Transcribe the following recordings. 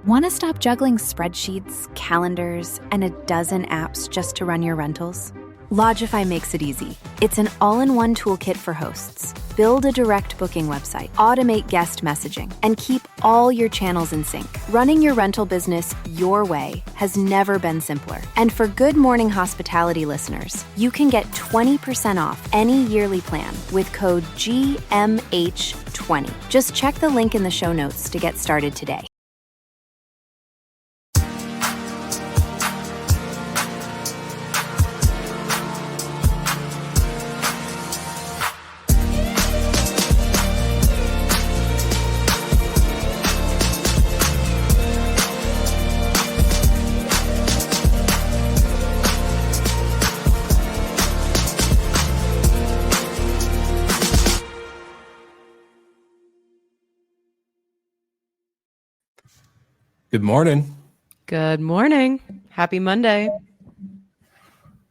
Want to stop juggling spreadsheets, calendars, and a dozen apps just to run your rentals? Logify makes it easy. It's an all-in-one toolkit for hosts. Build a direct booking website, automate guest messaging, and keep all your channels in sync. Running your rental business your way has never been simpler. And for Good Morning Hospitality listeners, you can get 20% off any yearly plan with code GMH20. Just check the link in the show notes to get started today. Good morning. Good morning. Happy Monday.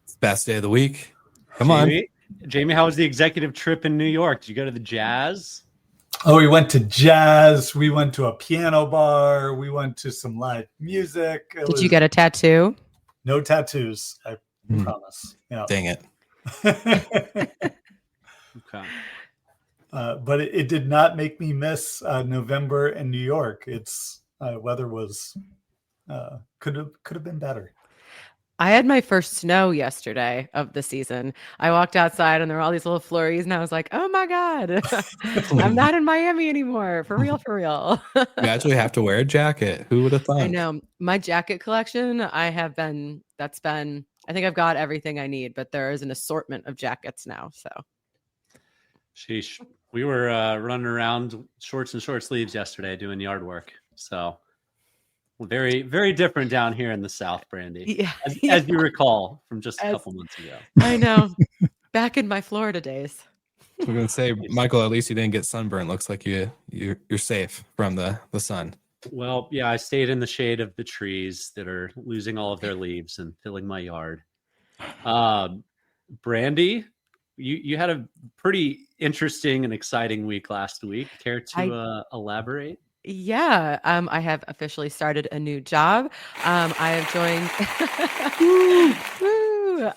It's the best day of the week. Come Jamie, how was the executive trip in New York? Did you go to the Jazz? Oh, we went to Jazz. We went to a piano bar. We went to some live music. Did you get a tattoo? No tattoos, I promise. Yeah. Dang it. Okay. But it did not make me miss November in New York. It's weather was could have been better. I had my first snow yesterday of the season. I walked outside and there were all these little flurries and I was like, oh my God, I'm not in Miami anymore. For real. You actually have to wear a jacket. Who would have thought? I know. My jacket collection, I think I've got everything I need, but there is an assortment of jackets now. So. Sheesh. We were running around shorts and short sleeves yesterday doing yard work. So very, very different down here in the South, Brandy. Yeah. As you recall from just a couple months ago. I know. Back in my Florida days. I'm going to say, Michael, at least you didn't get sunburned. Looks like you're safe from the sun. Well, yeah, I stayed in the shade of the trees that are losing all of their leaves and filling my yard. Brandy, you had a pretty interesting and exciting week last week. Care to elaborate? Yeah, I have officially started a new job. I have joined.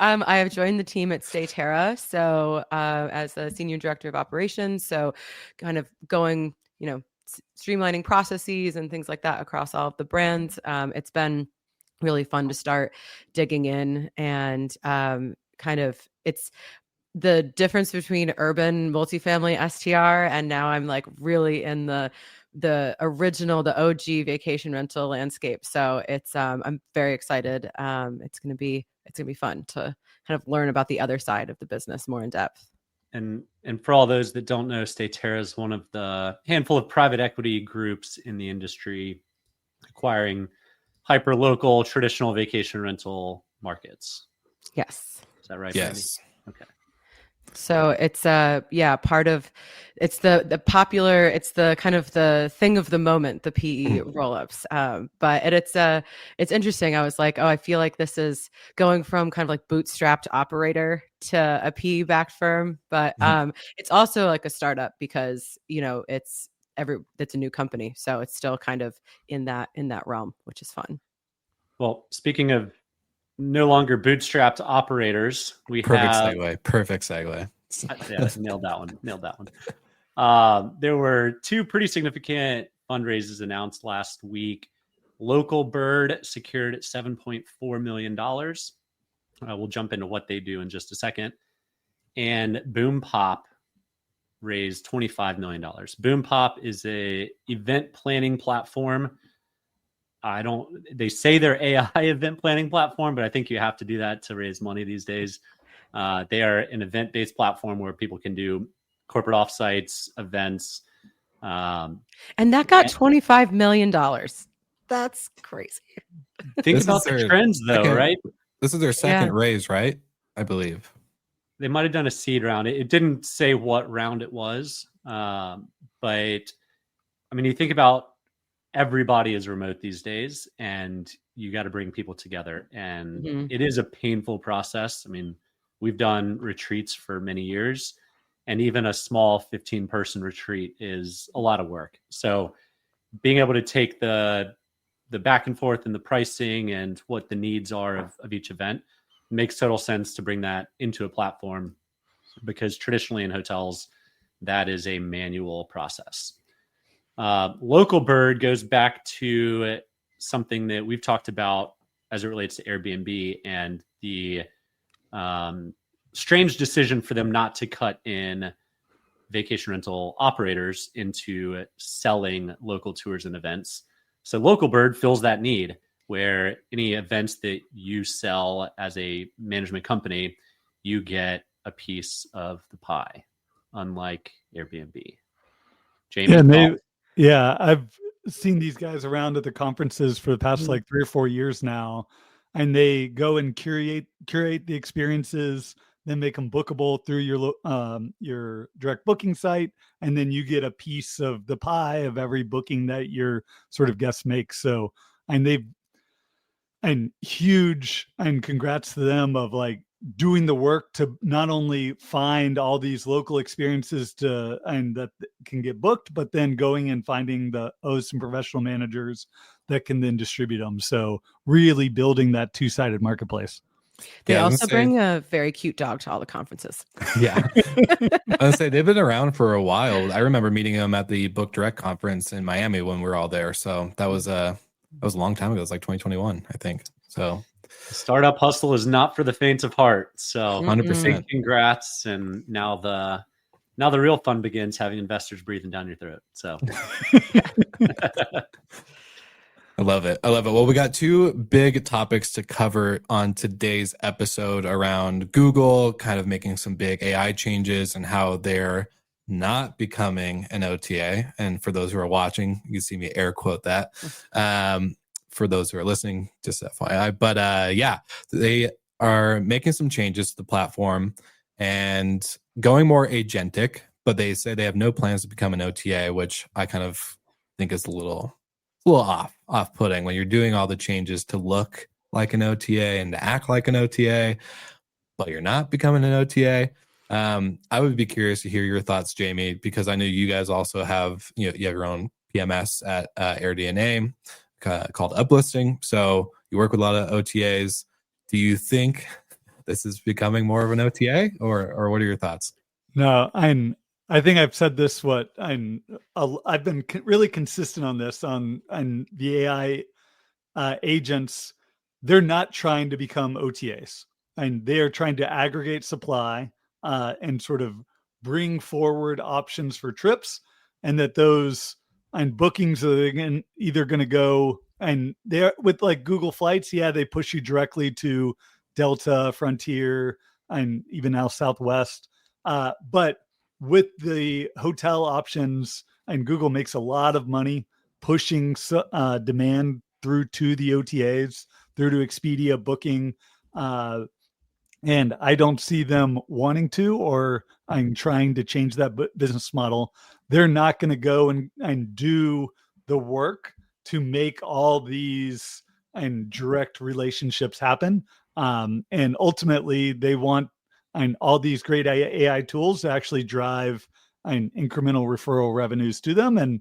I have joined the team at STRs, so as the senior director of operations. So, kind of going, streamlining processes and things like that across all of the brands. It's been really fun to start digging in and it's the difference between urban multifamily STR and now I'm like really in the original, the OG vacation rental landscape. So it's I'm very excited. It's gonna be fun to kind of learn about the other side of the business more in depth. And for all those that don't know, Statera is one of the handful of private equity groups in the industry acquiring hyper-local traditional vacation rental markets. Yes. Is that right? Yes. Brandy? Okay. So it's part of it's the popular, it's the kind of the thing of the moment, the PE roll-ups. But it's interesting. I was like, I feel like this is going from kind of like bootstrapped operator to a PE-backed firm, but it's also like a startup because it's a new company, so it's still kind of in that realm, which is fun. Well, speaking of no longer bootstrapped operators, Perfect segue. Yeah, nailed that one. There were two pretty significant fundraisers announced last week. Local Bird secured $7.4 million. We'll jump into what they do in just a second. And Boom Pop raised $25 million. Boom Pop is a event planning platform. They say they're AI event planning platform, but I think you have to do that to raise money these days. They are an event-based platform where people can do corporate offsites, events. And that got $25 million. That's crazy. Think about the trends though, right? This is their second raise, right? I believe. They might have done a seed round. It didn't say what round it was. But I mean, you think about everybody is remote these days and you got to bring people together. And it is a painful process. I mean, we've done retreats for many years and even a small 15-person retreat is a lot of work. So being able to take the the back and forth and the pricing and what the needs are of each event, it makes total sense to bring that into a platform, because traditionally in hotels, that is a manual process. Local Bird goes back to something that we've talked about as it relates to Airbnb and the strange decision for them not to cut in vacation rental operators into selling local tours and events. So Local Bird fills that need, where any events that you sell as a management company, you get a piece of the pie, unlike Airbnb. Jamie? I've seen these guys around at the conferences for the past like 3 or 4 years now, and they go and curate the experiences, then make them bookable through your direct booking site, and then you get a piece of the pie of every booking that your sort of guests make. So, and huge, and congrats to them of like doing the work to not only find all these local experiences that can get booked, but then going and finding the hosts and professional managers that can then distribute them. So really building that two-sided marketplace. They also bring a very cute dog to all the conferences. Yeah. I was say they've been around for a while. I remember meeting them at the Book Direct conference in Miami when we were all there. So that was a long time ago. It was like 2021, I think. So startup hustle is not for the faint of heart. So 100%. Congrats. And now the real fun begins, having investors breathing down your throat. So I love it. Well, we got 2 big topics to cover on today's episode around Google kind of making some big AI changes and how they're not becoming an OTA. And for those who are watching, you can see me air quote that. For those who are listening, just FYI. But they are making some changes to the platform and going more agentic, but they say they have no plans to become an OTA, which I kind of think is a little off-putting when you're doing all the changes to look like an OTA and to act like an OTA, but you're not becoming an OTA. I would be curious to hear your thoughts, Jamie, because I know you guys also have you have your own PMS at AirDNA called Uplisting. So you work with a lot of OTAs. Do you think this is becoming more of an OTA, or what are your thoughts? No, I think I've said this. I've been really consistent on this on the AI agents. They're not trying to become OTAs, and they are trying to aggregate supply and sort of bring forward options for trips, and that those and bookings are either going to go, and they're with like Google Flights. Yeah, they push you directly to Delta, Frontier, and even now Southwest. But with the hotel options, and Google makes a lot of money pushing demand through to the OTAs, through to Expedia, Booking. And I don't see them wanting to, or I'm trying to change that business model. They're not going to go and do the work to make all these and direct relationships happen. And ultimately they want all these great AI tools to actually drive incremental referral revenues to them. And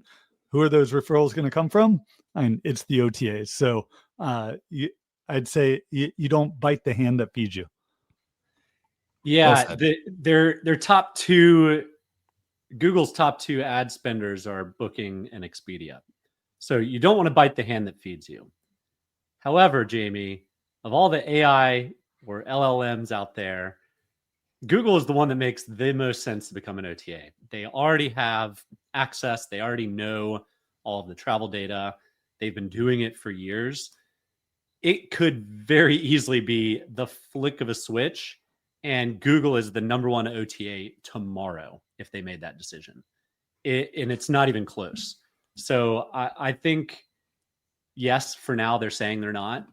who are those referrals going to come from? And it's the OTAs. So I'd say you don't bite the hand that feeds you. Yeah, their top 2, Google's top 2 ad spenders are Booking and Expedia. So you don't want to bite the hand that feeds you. However, Jamie, of all the AI or LLMs out there, Google is the one that makes the most sense to become an OTA. They already have access. They already know all of the travel data. They've been doing it for years. It could very easily be the flick of a switch, and Google is the number 1 OTA tomorrow if they made that decision. And it's not even close. So I think, yes, for now, they're saying they're not.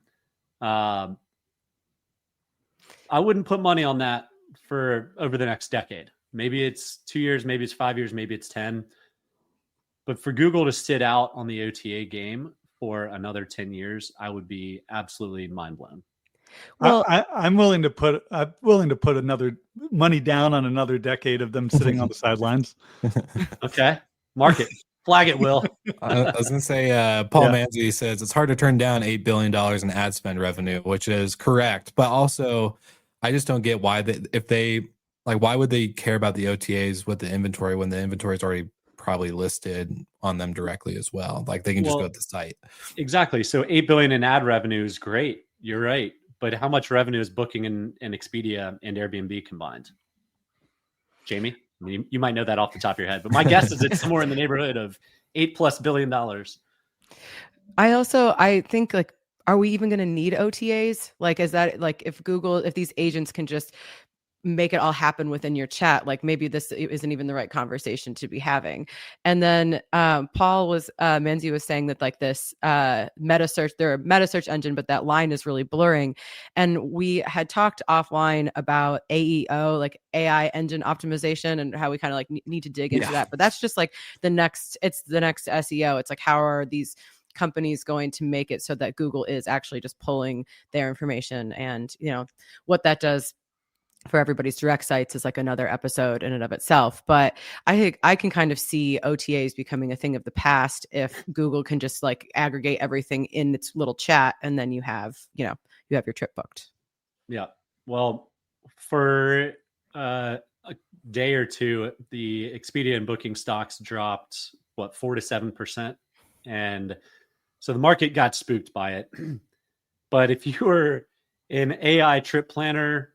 I wouldn't put money on that for over the next decade. Maybe it's 2 years, maybe it's 5 years, maybe it's 10. But for Google to sit out on the OTA game for another 10 years, I would be absolutely mind blown. Well, I'm willing to put another money down on another decade of them sitting on the sidelines. Okay, market. Flag it, Will. I was going to say, Paul Yeah. Manzi says it's hard to turn down $8 billion in ad spend revenue, which is correct. But also, I just don't get why why would they care about the OTAs with the inventory when the inventory is already probably listed on them directly as well? Like they can just go to the site. Exactly. So 8 billion in ad revenue is great. You're right. But how much revenue is Booking and Expedia and Airbnb combined? Jamie, you might know that off the top of your head, but my guess is it's somewhere in the neighborhood of $8+ billion. I think like, are we even going to need OTAs? Like, is that like if these agents can just make it all happen within your chat, like maybe this isn't even the right conversation to be having. And then Manzi was saying that like this meta search engine, but that line is really blurring. And we had talked offline about AEO, like AI engine optimization, and how we kind of like need to dig into that. But that's just like the next SEO. It's like, how are these companies going to make it so that Google is actually just pulling their information? And what that does for everybody's direct sites is like another episode in and of itself. But I think I can kind of see OTAs becoming a thing of the past if Google can just like aggregate everything in its little chat, and then you have your trip booked. Yeah. Well, for a day or two, the Expedia and Booking stocks dropped 4 to 7%, and so the market got spooked by it. But if you were an AI trip planner,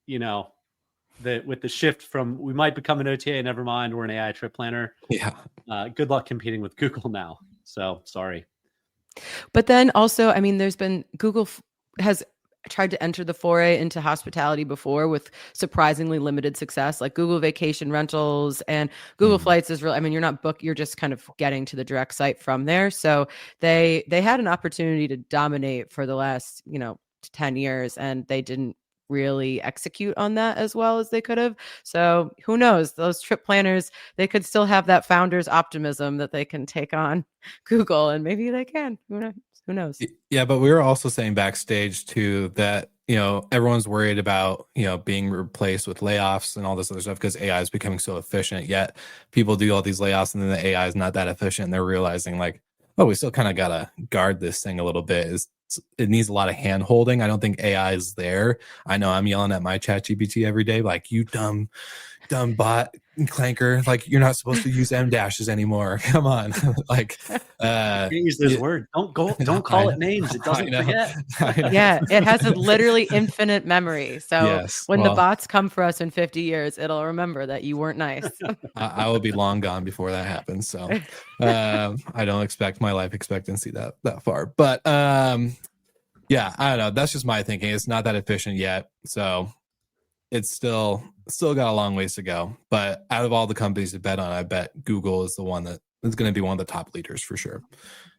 that with the shift from we might become an OTA, never mind, we're an AI trip planner. Yeah. Good luck competing with Google now. So sorry. But then also, I mean, Google has tried to enter the foray into hospitality before with surprisingly limited success, like Google Vacation Rentals and Google Flights is really, I mean, you're not booked, you're just kind of getting to the direct site from there. So they had an opportunity to dominate for the last, 10 years, and they didn't really execute on that as well as they could have. So who knows, those trip planners, they could still have that founder's optimism that they can take on Google, and maybe they can. Who knows? Yeah, but we were also saying backstage too that everyone's worried about being replaced with layoffs and all this other stuff because AI is becoming so efficient. Yet people do all these layoffs and then the AI is not that efficient. And they're realizing like, oh, we still kind of gotta guard this thing a little bit. It needs a lot of hand holding. I don't think AI is there. I know I'm yelling at my chat GPT every day, like, you dumb bot clanker, like you're not supposed to use M dashes anymore. Come on. Like can't use this word. Don't call it names. It doesn't forget. Yeah, it has a literally infinite memory. So when the bots come for us in 50 years, it'll remember that you weren't nice. I will be long gone before that happens. So I don't expect my life expectancy that far. But yeah, I don't know. That's just my thinking. It's not that efficient yet. So it's still got a long ways to go. But out of all the companies to bet on, I bet Google is the one that is going to be one of the top leaders for sure.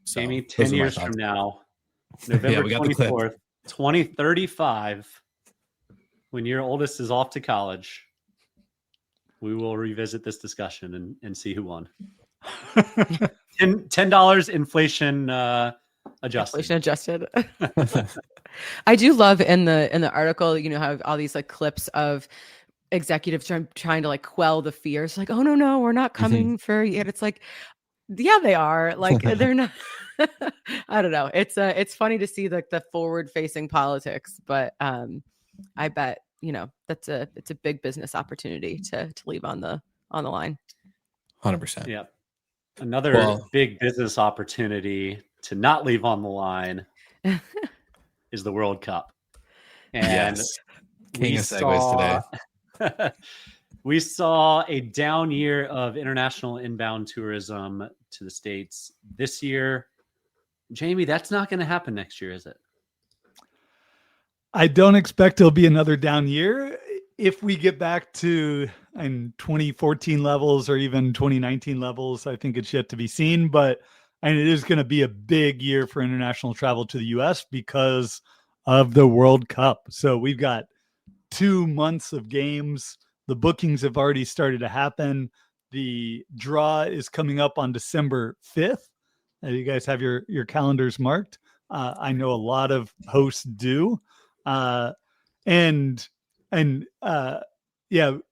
So Jamie, 10 years from now, November 24th, 2035, when your oldest is off to college, we will revisit this discussion and see who won. $10 inflation adjusted. Inflation adjusted. I do love in the article, how all these like clips of executives trying to like quell the fears, like, oh no, we're not coming for you. And it's like, yeah, they are. Like they're not. I don't know. It's funny to see the forward facing politics, but I bet it's a big business opportunity to leave on the line. 100%. Yeah. Another big business opportunity to not leave on the line is the World Cup. And King of segues today. We saw a down year of international inbound tourism to the States this year. Jamie, that's not going to happen next year, is it? I don't expect it'll be another down year. If we get back to 2014 levels or even 2019 levels, I think it's yet to be seen. But it is going to be a big year for international travel to the U.S. because of the World Cup. So we've got 2 months of games. The bookings have already started to happen. The draw is coming up on December 5th. You guys have your calendars marked. I know a lot of hosts do.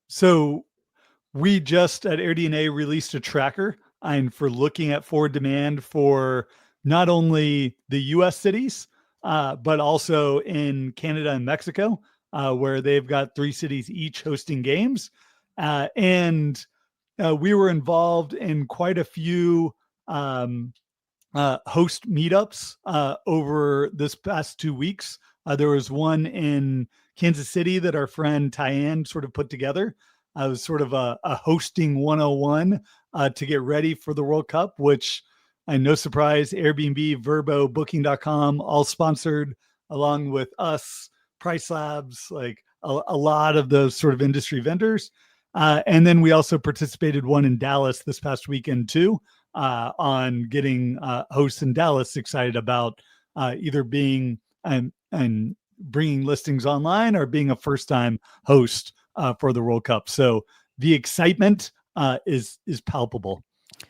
So we just at AirDNA released a tracker and for looking at forward demand for not only the US cities, but also in Canada and Mexico, where they've got 3 cities each hosting games. And we were involved in quite a few host meetups over this past 2 weeks. There was one in Kansas City that our friend Tyann sort of put together. It was sort of a hosting 101 to get ready for the World Cup, which, and no surprise, Airbnb, Vrbo, Booking.com, all sponsored, along with us, Price Labs, like a lot of those sort of industry vendors. And then we also participated one in Dallas this past weekend too, on getting hosts in Dallas excited about either being and bringing listings online or being a first-time host for the World Cup. So the excitement is palpable.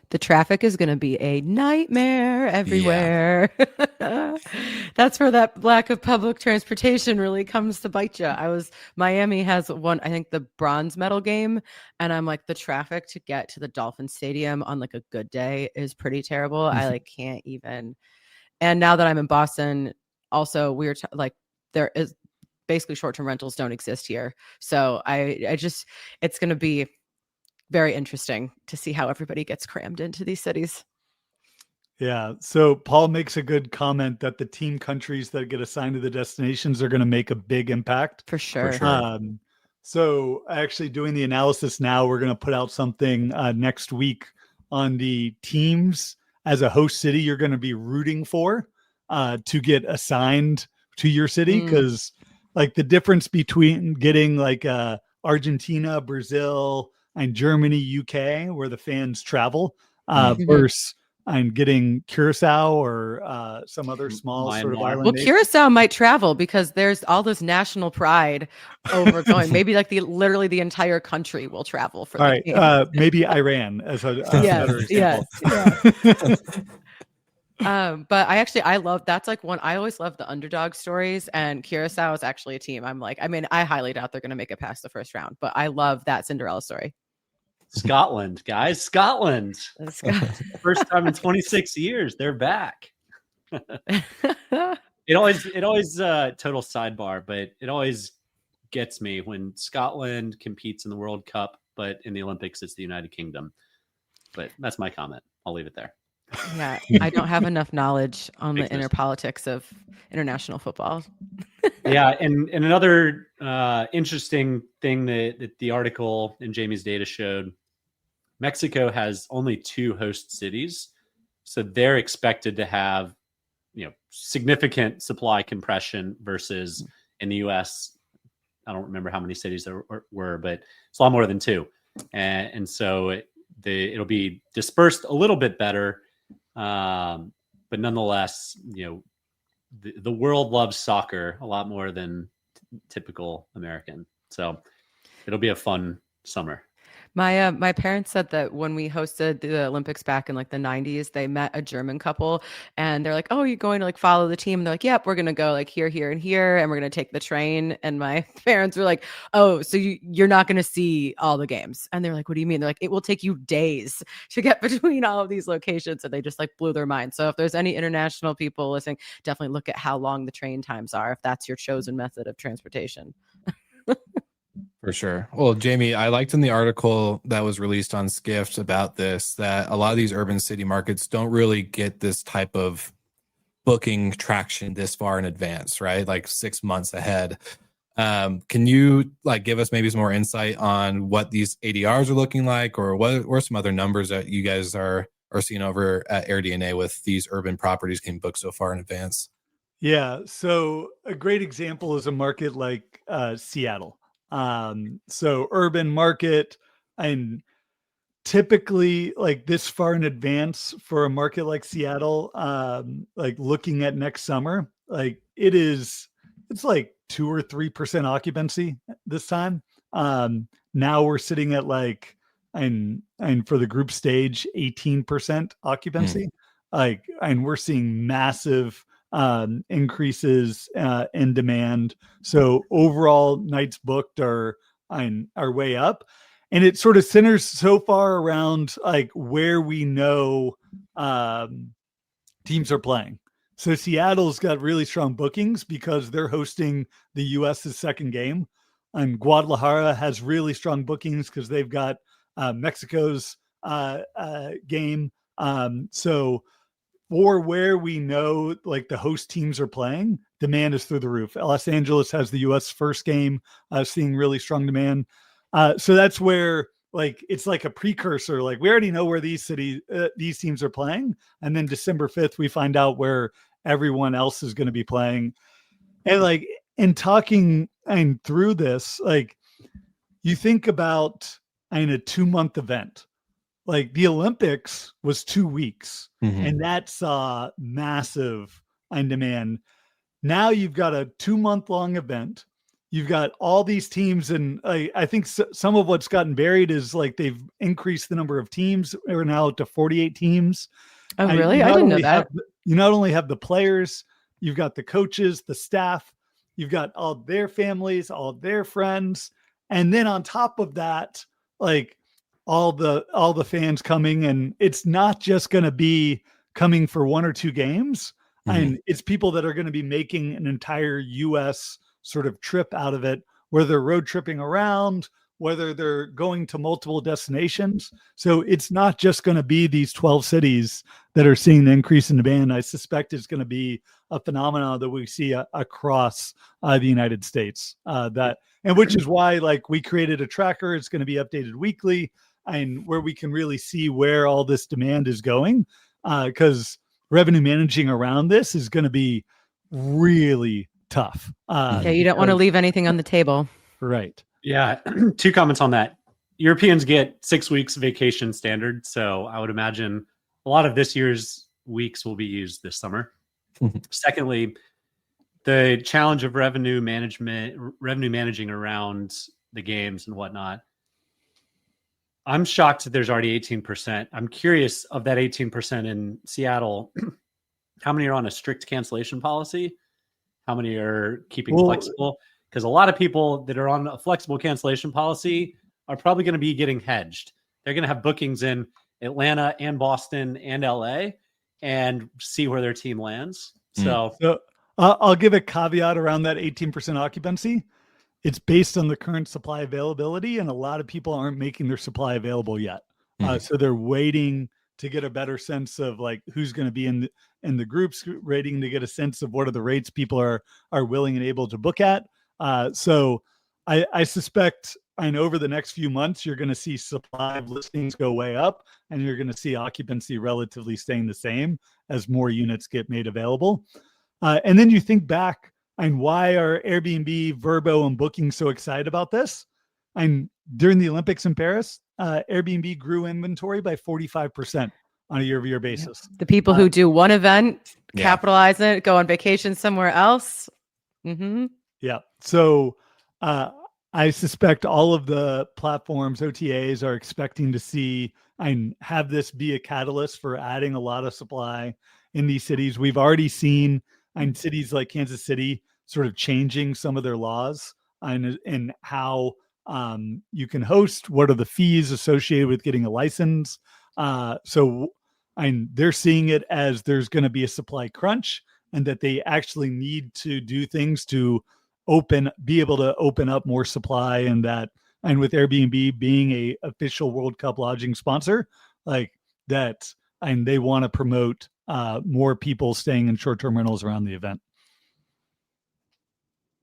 The traffic is going to be a nightmare everywhere. Yeah. That's where that lack of public transportation really comes to bite you. Miami has one, I think the bronze medal game. And I'm like, the traffic to get to the Dolphin Stadium on like a good day is pretty terrible. I like can't even. And now that I'm in Boston, also we're there is basically short-term rentals don't exist here. So I just, it's going to be very interesting to see how everybody gets crammed into these cities. Yeah. So Paul makes a good comment that the team countries that get assigned to the destinations are going to make a big impact. For sure. So actually doing the analysis now, we're going to put out something next week on the teams as a host city you're going to be rooting for to get assigned to your city. Because like the difference between getting like Argentina, Brazil, and Germany, UK, where the fans travel, versus and getting Curacao or some other small sort of island. Well, Curacao might travel because there's all this national pride over going. Maybe like literally the entire country will travel for. All right, maybe Iran as a better example. Yes. But I love that's like one. I always love the underdog stories, and Curacao is actually a team. I highly doubt they're going to make it past the first round, but I love that Cinderella story. Scotland, guys, Scotland. First time in 26 years, they're back. It always total sidebar, but it always gets me when Scotland competes in the World Cup, but in the Olympics, it's the United Kingdom. But that's my comment. I'll leave it there. Yeah, I don't have enough knowledge on the inner politics of international football. Yeah, and another interesting thing that the article in Jamie's data showed, Mexico has only 2 host cities, so they're expected to have significant supply compression versus in the U.S. I don't remember how many cities there were, but it's a lot more than 2, and so it'll be dispersed a little bit better. But nonetheless, the world loves soccer a lot more than typical American. So it'll be a fun summer. My parents said that when we hosted the Olympics back in like the 90s, they met a German couple and they're like, "Oh, you're going to like follow the team?" And they're like, "Yep, we're going to go like here, here, and here, and we're going to take the train." And my parents were like, "Oh, so you're not going to see all the games?" And they're like, "What do you mean?" They're like, "It will take you days to get between all of these locations." And they just like blew their mind. So if there's any international people listening, definitely look at how long the train times are if that's your chosen method of transportation. For sure. Well, Jamie, I liked in the article that was released on Skift about this, that a lot of these urban city markets don't really get this type of booking traction this far in advance, right? Like 6 months ahead. Can you like give us maybe some more insight on what these ADRs are looking like, or what are some other numbers that you guys are seeing over at AirDNA with these urban properties getting booked so far in advance? Yeah. So a great example is a market like Seattle. So urban market, and typically like this far in advance for a market like Seattle, like looking at next summer, like it's like 2 or 3% occupancy this time. Now we're sitting at like, and for the group stage, 18% occupancy. And we're seeing massive increases in demand. So overall nights booked are way up. and it sort of centers so far around like where we know teams are playing. So Seattle's got really strong bookings because they're hosting the U.S.'s second game, and Guadalajara has really strong bookings because they've got Mexico's game. So for where we know like the host teams are playing, demand is through the roof. Los Angeles has the U.S. first game, seeing really strong demand. So that's where like it's like a precursor. Like we already know where these teams are playing, and then December 5th we find out where everyone else is going to be playing. And like in talking and through this, like you think about a 2-month event. Like the Olympics was 2 weeks, and that saw massive on demand. Now you've got a 2-month long event. You've got all these teams, and I think some of what's gotten buried is like they've increased the number of teams. We're now up to 48 teams. Oh, really? I didn't know that. You not only have the players, you've got the coaches, the staff, you've got all their families, all their friends, and then on top of that, like all the fans coming, and it's not just going to be coming for 1 or 2 games. And it's people that are going to be making an entire U.S. sort of trip out of it, whether they're road tripping around, whether they're going to multiple destinations. So it's not just going to be these 12 cities that are seeing the increase in demand. I suspect it's going to be a phenomenon that we see across the United States. And which is why like we created a tracker. It's going to be updated weekly, and where we can really see where all this demand is going, because revenue managing around this is going to be really tough. Yeah, you don't want to leave anything on the table. Right. Yeah. 2 comments on that. Europeans get 6 weeks vacation standard. So I would imagine a lot of this year's weeks will be used this summer. Secondly, the challenge of revenue managing around the games and whatnot. I'm shocked that there's already 18%. I'm curious, of that 18% in Seattle, how many are on a strict cancellation policy? How many are keeping flexible? Because a lot of people that are on a flexible cancellation policy are probably going to be getting hedged. They're going to have bookings in Atlanta and Boston and LA and see where their team lands. So I'll give a caveat around that 18% occupancy. It's based on the current supply availability, and a lot of people aren't making their supply available yet. So they're waiting to get a better sense of like who's going to be in the groups, waiting to get a sense of what are the rates people are willing and able to book at. So I suspect, over the next few months, you're going to see supply of listings go way up, and you're going to see occupancy relatively staying the same as more units get made available. And then you think back, and why are Airbnb, Vrbo, and Booking so excited about this? And during the Olympics in Paris, Airbnb grew inventory by 45% on a year-over-year basis. The people who do one event, capitalize it, go on vacation somewhere else. Yeah. So I suspect all of the platforms, OTAs, are expecting to see and have this be a catalyst for adding a lot of supply in these cities. We've already seen in cities like Kansas City sort of changing some of their laws and how you can host, what are the fees associated with getting a license. So they're seeing it as there's going to be a supply crunch, and that they actually need to do things to be able to open up more supply, and with Airbnb being a official World Cup lodging sponsor, like that, and they want to promote more people staying in short-term rentals around the event.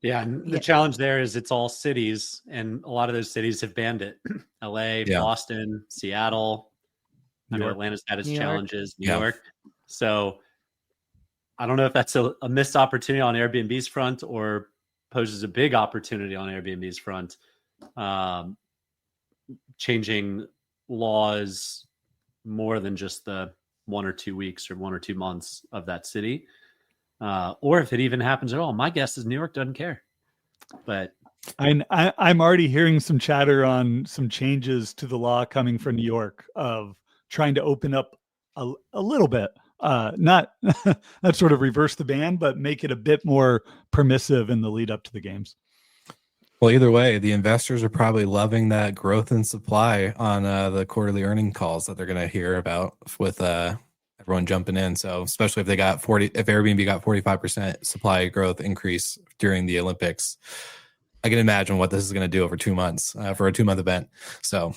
Yeah, and the challenge there is it's all cities, and a lot of those cities have banned it. LA, Boston, Seattle. I know Atlanta's had its challenges, New York. So I don't know if that's a missed opportunity on Airbnb's front or poses a big opportunity on Airbnb's front. Changing laws more than just the 1 or 2 weeks or 1 or 2 months of that city. Or if it even happens at all. My guess is New York doesn't care. But I'm already hearing some chatter on some changes to the law coming from New York of trying to open up a little bit, not sort of reverse the ban, but make it a bit more permissive in the lead up to the games. Well, either way, the investors are probably loving that growth in supply on the quarterly earning calls that they're going to hear about with everyone jumping in. So especially if they got if Airbnb got 45% supply growth increase during the Olympics, I can imagine what this is going to do over 2 months for a 2-month event. So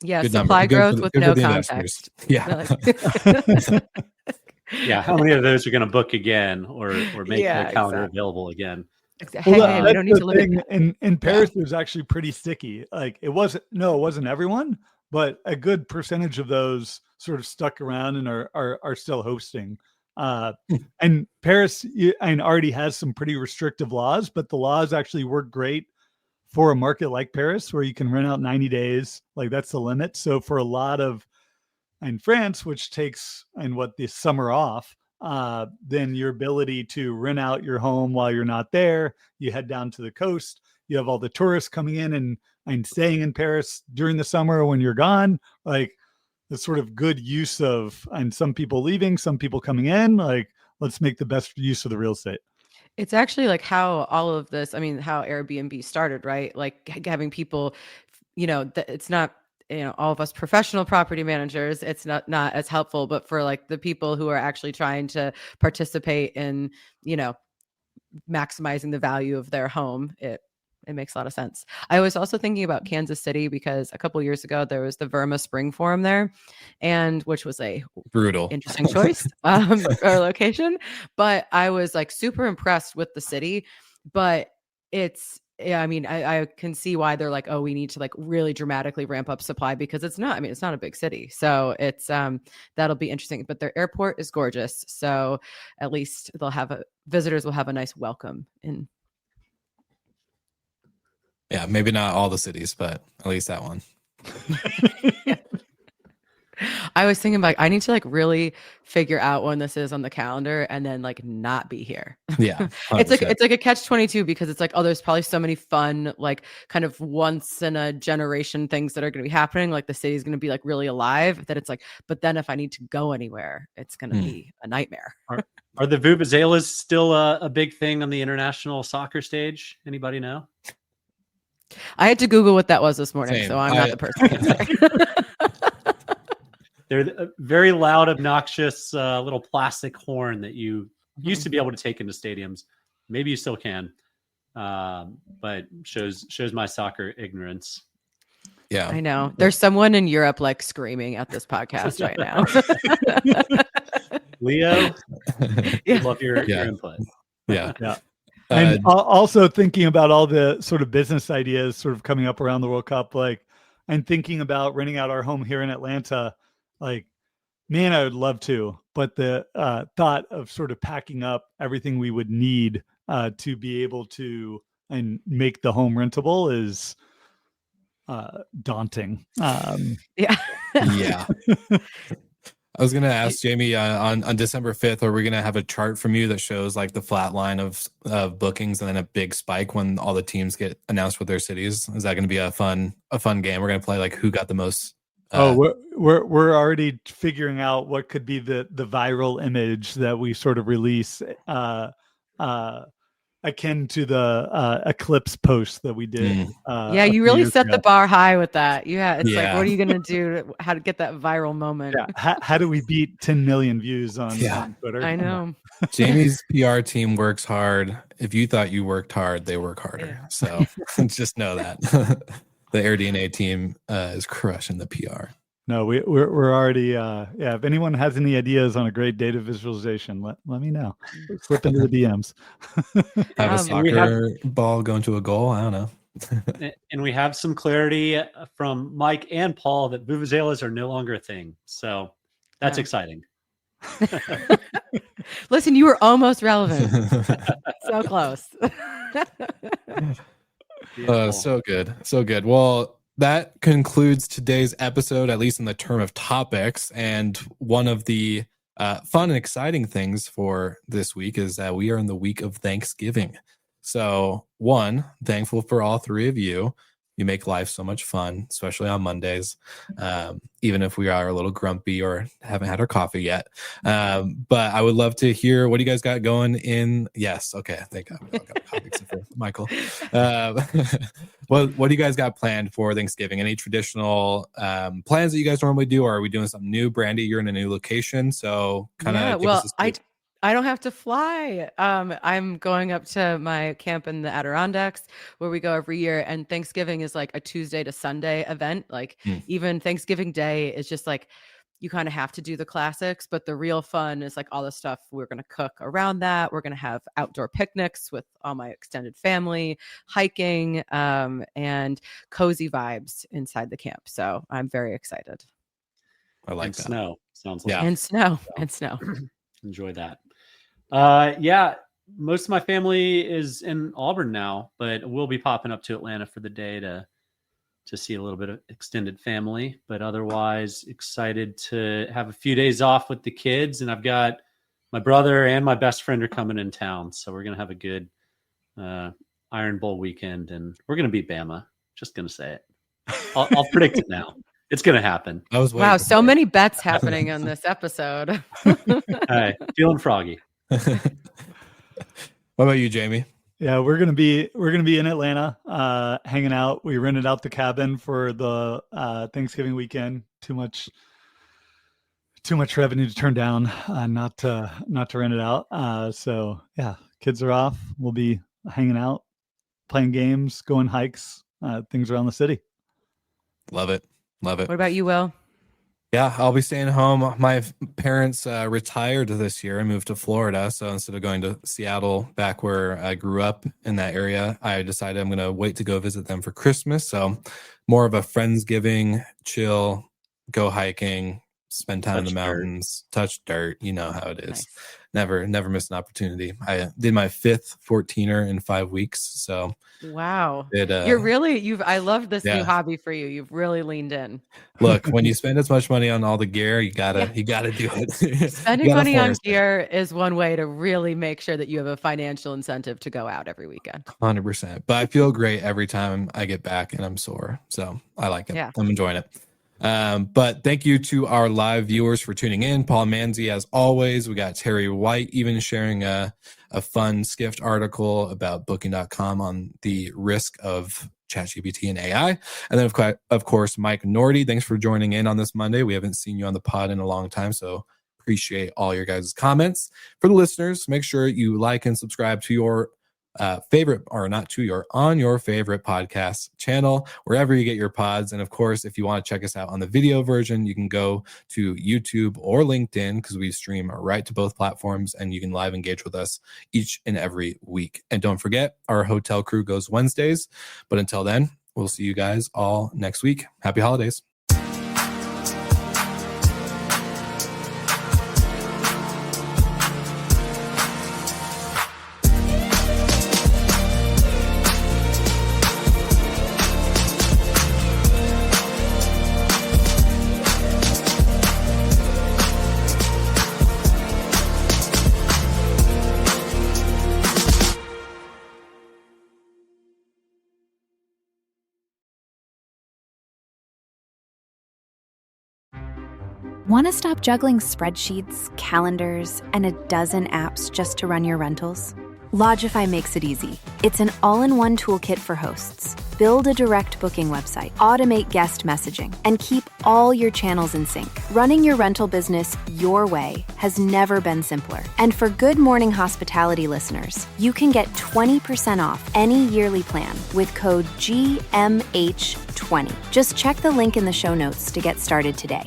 Yeah, good supply number. growth Good with for no the context. investors. Yeah. Yeah, how many of those are going to book again or make Yeah, their calendar exactly. available again? Hey, Well, hey, we that's don't need the to limit thing. that. In Paris, it was actually pretty sticky. Like it wasn't everyone, but a good percentage of those sort of stuck around and are still hosting. And Paris and already has some pretty restrictive laws, but the laws actually work great for a market like Paris, where you can rent out 90 days. Like that's the limit. So for a lot of in France, which takes the summer off, then your ability to rent out your home while you're not there, you head down to the coast, you have all the tourists coming in and staying in Paris during the summer when you're gone, like the sort of good use of, and some people leaving, some people coming in, like let's make the best use of the real estate. It's actually like how all of this, I mean, how Airbnb started, right? Like having people, it's not, all of us professional property managers, it's not as helpful, but for like the people who are actually trying to participate in, maximizing the value of their home, it makes a lot of sense. I was also thinking about Kansas City because a couple of years ago there was the Verma Spring Forum there, and which was a Brutal. interesting choice or location. But I was like super impressed with the city. But I mean, I can see why they're like, oh, we need to like really dramatically ramp up supply because it's not a big city. So it's that'll be interesting. But their airport is gorgeous. So at least visitors will have a nice welcome in. Yeah, maybe not all the cities, but at least that one. I was thinking like I need to like really figure out when this is on the calendar and then like not be here. Yeah. It's like a catch-22 because it's like, oh, there's probably so many fun, like kind of once in a generation things that are going to be happening. Like the city's going to be like really alive that it's like, but then if I need to go anywhere, it's going to be a nightmare. Are the vuvuzelas still a big thing on the international soccer stage? Anybody know? I had to Google what that was this morning, Same. so I'm not the person answering. They're a very loud, obnoxious little plastic horn that you used to be able to take into stadiums. Maybe you still can, but shows my soccer ignorance. Yeah, I know. There's someone in Europe like screaming at this podcast right now. Leo, love your input. Yeah. And also thinking about all the sort of business ideas sort of coming up around the World Cup, like, and thinking about renting out our home here in Atlanta, like, man, I would love to, but the thought of sort of packing up everything we would need to be able to and make the home rentable is daunting. Yeah. I was going to ask Jamie on December 5th, are we going to have a chart from you that shows like the flat line of bookings and then a big spike when all the teams get announced with their cities? Is that going to be a fun game? We're going to play like who got the most. We're already figuring out what could be the viral image that we sort of release akin to the Eclipse post that we did. Yeah, you really set the bar high with that. Like, what are you going to do? How to get that viral moment? Yeah. How do we beat 10 million views on Twitter? I know. Jamie's PR team works hard. If you thought you worked hard, they work harder. Yeah. So just know that the AirDNA team is crushing the PR. No, we're already if anyone has any ideas on a great data visualization, let me know. Slip into the DMs. Have a soccer ball going to a goal. I don't know. And we have some clarity from Mike and Paul that vuvuzelas are no longer a thing. So that's exciting. Listen, you were almost relevant. So close. So good. Well, that concludes today's episode, at least in the term of topics. And one of the fun and exciting things for this week is that we are in the week of Thanksgiving. So, one, thankful for all three of you You make life so much fun, especially on Mondays, even if we are a little grumpy or haven't had our coffee yet. But I would love to hear what you guys got going in. Yes. Okay. I think we all got coffee except for Michael. What do you guys got planned for Thanksgiving? Any traditional plans that you guys normally do? Or are we doing something new? Brandy, you're in a new location. So kind of give us a scoop. I don't have to fly. I'm going up to my camp in the Adirondacks where we go every year. And Thanksgiving is like a Tuesday to Sunday event. Like even Thanksgiving Day is just like, you kind of have to do the classics, but the real fun is like all the stuff we're going to cook around that. We're going to have outdoor picnics with all my extended family, hiking, and cozy vibes inside the camp. So I'm very excited. I like that. Snow sounds like. And snow. Enjoy that. Most of my family is in Auburn now, but we'll be popping up to Atlanta for the day to see a little bit of extended family. But otherwise, excited to have a few days off with the kids. And I've got my brother and my best friend are coming in town, so we're gonna have a good Iron Bowl weekend, and we're gonna beat Bama. Just gonna say it. I'll predict it now. It's gonna happen. Wow, so many bets happening on this episode. All right, feeling froggy. What about you, Jamie? Yeah, we're gonna be in Atlanta, hanging out. We rented out the cabin for the Thanksgiving weekend. Too much revenue to turn down, not to rent it out. So yeah, kids are off. We'll be hanging out, playing games, going hikes, things around the city. Love it. What about you, Will? Yeah, I'll be staying home. My parents retired this year and moved to Florida. So instead of going to Seattle, back where I grew up in that area, I decided I'm going to wait to go visit them for Christmas. So more of a Friendsgiving, chill, go hiking, spend time in the mountains, touch dirt. You know how it is. Nice. Never miss an opportunity. I did my 5th 14er in 5 weeks. So wow, I love this new hobby for you. You've really leaned in. Look, when you spend as much money on all the gear, you gotta do it. Spending money on gear is one way to really make sure that you have a financial incentive to go out every weekend. 100%. But I feel great every time I get back and I'm sore. So I like it. Yeah. I'm enjoying it. But thank you to our live viewers for tuning in. Paul Manzi, as always. We got Terry White even sharing a fun Skift article about Booking.com on the risk of ChatGPT and AI. And then, of course, Mike Nordy. Thanks for joining in on this Monday. We haven't seen you on the pod in a long time, so appreciate all your guys' comments. For the listeners, make sure you like and subscribe to your favorite podcast channel, wherever you get your pods. And of course, if you want to check us out on the video version, you can go to YouTube or LinkedIn, because we stream right to both platforms and you can live engage with us each and every week. And don't forget, our hotel crew goes Wednesdays. But until then, we'll see you guys all next week. Happy holidays. Want to stop juggling spreadsheets, calendars, and a dozen apps just to run your rentals? Logify makes it easy. It's an all-in-one toolkit for hosts. Build a direct booking website, automate guest messaging, and keep all your channels in sync. Running your rental business your way has never been simpler. And for Good Morning Hospitality listeners, you can get 20% off any yearly plan with code GMH20. Just check the link in the show notes to get started today.